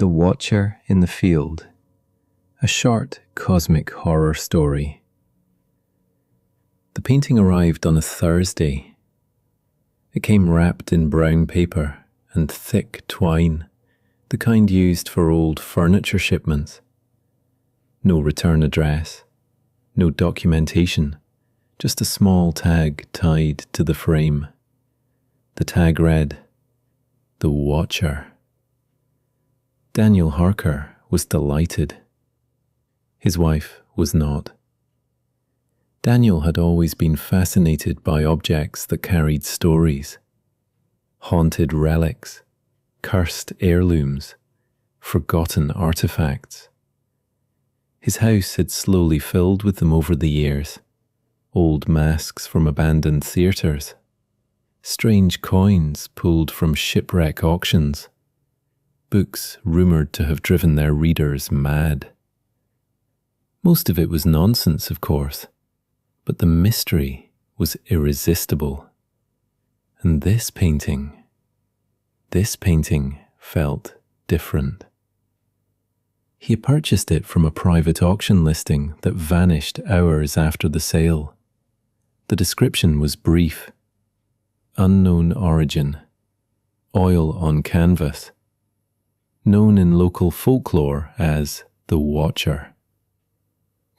The Watcher in the Field, a short cosmic horror story. The painting arrived on a Thursday. It came wrapped in brown paper and thick twine, the kind used for old furniture shipments. No return address, no documentation, just a small tag tied to the frame. The tag read, "The Watcher." Daniel Harker was delighted. His wife was not. Daniel had always been fascinated by objects that carried stories. Haunted relics, cursed heirlooms, forgotten artifacts. His house had slowly filled with them over the years. Old masks from abandoned theatres, strange coins pulled from shipwreck auctions, books rumoured to have driven their readers mad. Most of it was nonsense, of course, but the mystery was irresistible. And this painting felt different. He had purchased it from a private auction listing that vanished hours after the sale. The description was brief. Unknown origin, oil on canvas, known in local folklore as the Watcher.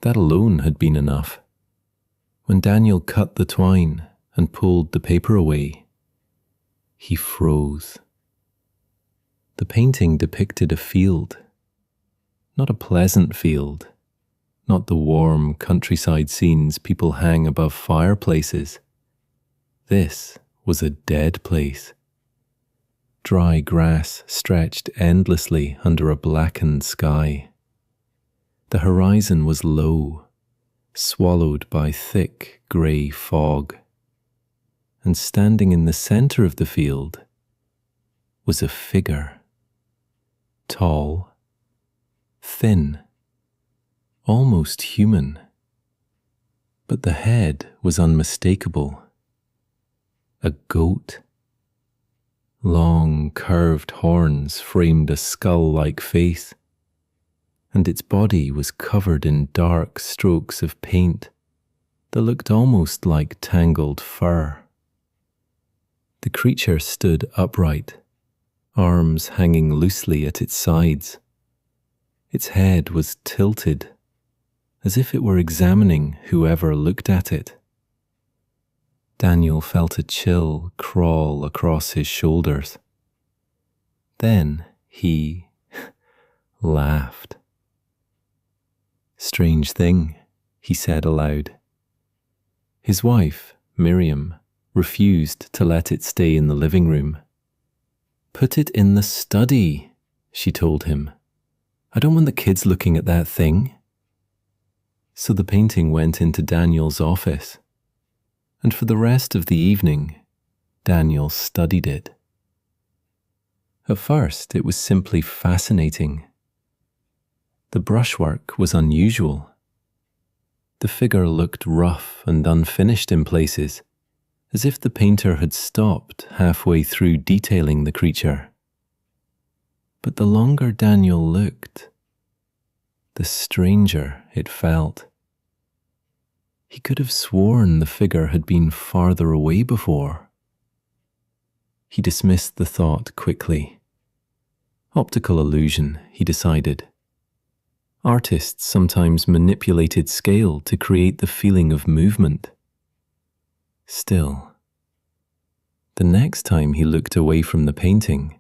That alone had been enough. When Daniel cut the twine and pulled the paper away, he froze. The painting depicted a field, not a pleasant field, not the warm countryside scenes people hang above fireplaces. This was a dead place. Dry grass stretched endlessly under a blackened sky. The horizon was low, swallowed by thick grey fog. And standing in the centre of the field was a figure. Tall, thin, almost human. But the head was unmistakable. A goat. Long, curved horns framed a skull-like face, and its body was covered in dark strokes of paint that looked almost like tangled fur. The creature stood upright, arms hanging loosely at its sides. Its head was tilted, as if it were examining whoever looked at it. Daniel felt a chill crawl across his shoulders. Then he laughed. "Strange thing," he said aloud. His wife, Miriam, refused to let it stay in the living room. "Put it in the study," she told him. "I don't want the kids looking at that thing." So the painting went into Daniel's office. And for the rest of the evening, Daniel studied it. At first, it was simply fascinating. The brushwork was unusual. The figure looked rough and unfinished in places, as if the painter had stopped halfway through detailing the creature. But the longer Daniel looked, the stranger it felt. He could have sworn the figure had been farther away before. He dismissed the thought quickly. Optical illusion, he decided. Artists sometimes manipulated scale to create the feeling of movement. Still, the next time he looked away from the painting,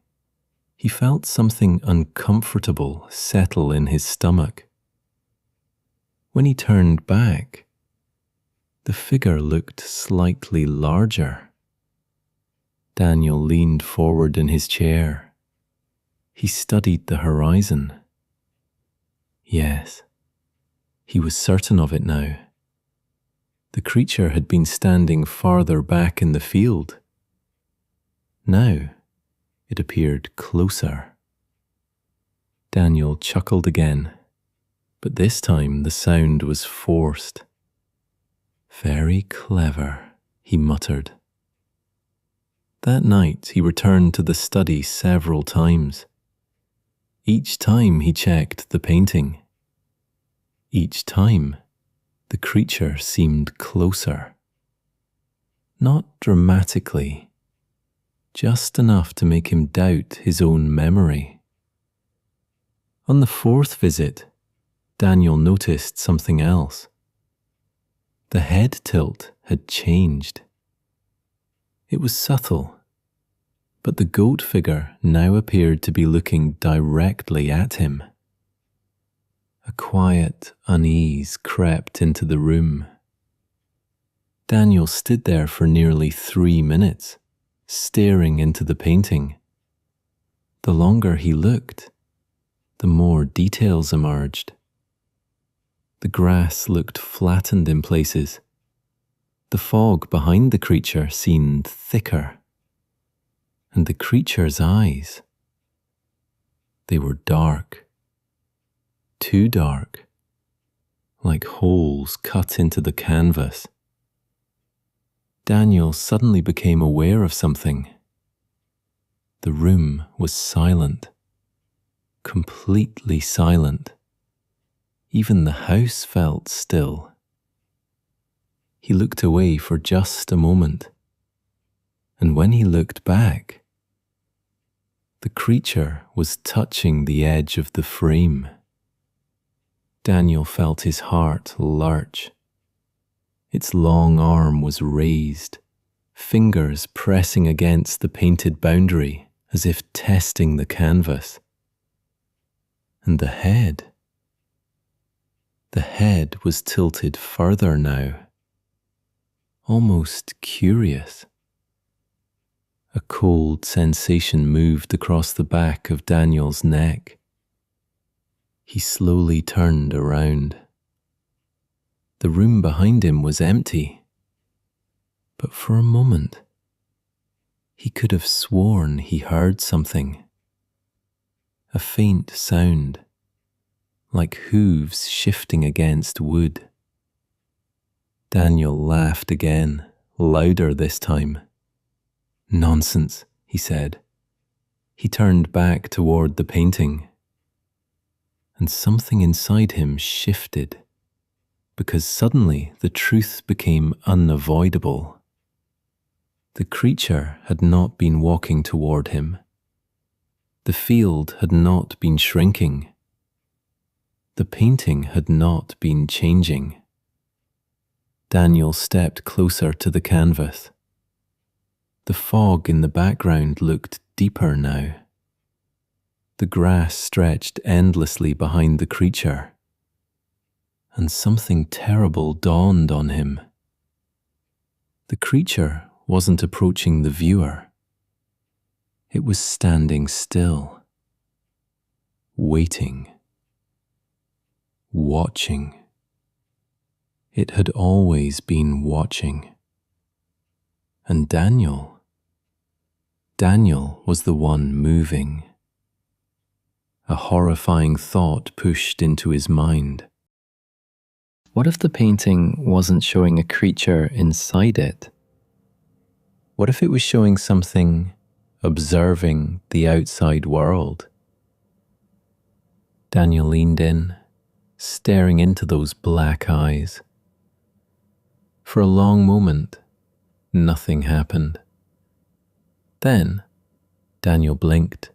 he felt something uncomfortable settle in his stomach. When he turned back, the figure looked slightly larger. Daniel leaned forward in his chair. He studied the horizon. Yes, he was certain of it now. The creature had been standing farther back in the field. Now, it appeared closer. Daniel chuckled again, but this time the sound was forced. "Very clever," he muttered. That night he returned to the study several times. Each time he checked the painting, each time the creature seemed closer. Not dramatically, just enough to make him doubt his own memory. On the fourth visit, Daniel noticed something else. The head tilt had changed. It was subtle, but the goat figure now appeared to be looking directly at him. A quiet unease crept into the room. Daniel stood there for nearly 3 minutes, staring into the painting. The longer he looked, the more details emerged. The grass looked flattened in places. The fog behind the creature seemed thicker. And the creature's eyes, they were dark. Too dark, like holes cut into the canvas. Daniel suddenly became aware of something. The room was silent, completely silent. Even the house felt still. He looked away for just a moment, and when he looked back, the creature was touching the edge of the frame. Daniel felt his heart lurch. Its long arm was raised, fingers pressing against the painted boundary as if testing the canvas. And the head was tilted further now, almost curious. A cold sensation moved across the back of Daniel's neck. He slowly turned around. The room behind him was empty, but for a moment, he could have sworn he heard something. A faint sound, like hooves shifting against wood. Daniel laughed again, louder this time. "Nonsense," he said. He turned back toward the painting, and something inside him shifted, because suddenly the truth became unavoidable. The creature had not been walking toward him. The field had not been shrinking. The painting had not been changing. Daniel stepped closer to the canvas. The fog in the background looked deeper now. The grass stretched endlessly behind the creature, and something terrible dawned on him. The creature wasn't approaching the viewer. It was standing still, waiting, watching. It had always been watching. And Daniel was the one moving. A horrifying thought pushed into his mind. What if the painting wasn't showing a creature inside it? What if it was showing something observing the outside world? Daniel leaned in, staring into those black eyes. For a long moment, nothing happened. Then, Daniel blinked,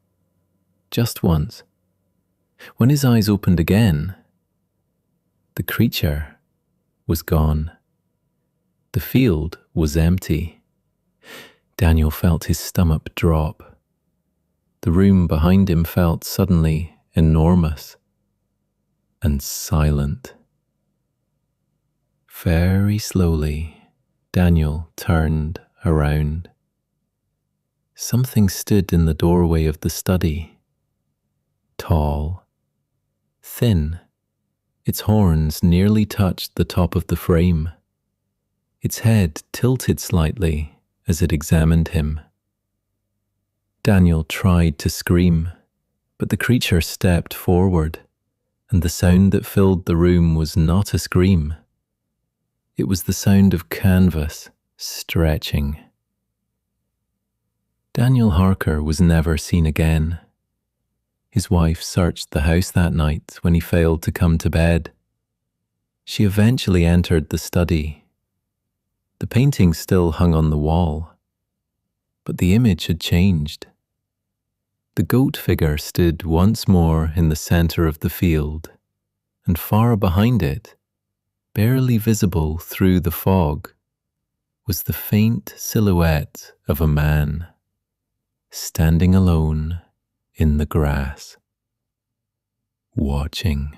just once. When his eyes opened again, the creature was gone. The field was empty. Daniel felt his stomach drop. The room behind him felt suddenly enormous and silent. Very slowly, Daniel turned around. Something stood in the doorway of the study. Tall, thin, its horns nearly touched the top of the frame. Its head tilted slightly as it examined him. Daniel tried to scream, but the creature stepped forward, and the sound that filled the room was not a scream. It was the sound of canvas stretching. Daniel Harker was never seen again. His wife searched the house that night when he failed to come to bed. She eventually entered the study. The painting still hung on the wall, but the image had changed. The goat figure stood once more in the center of the field, and far behind it, barely visible through the fog, was the faint silhouette of a man, standing alone in the grass, watching.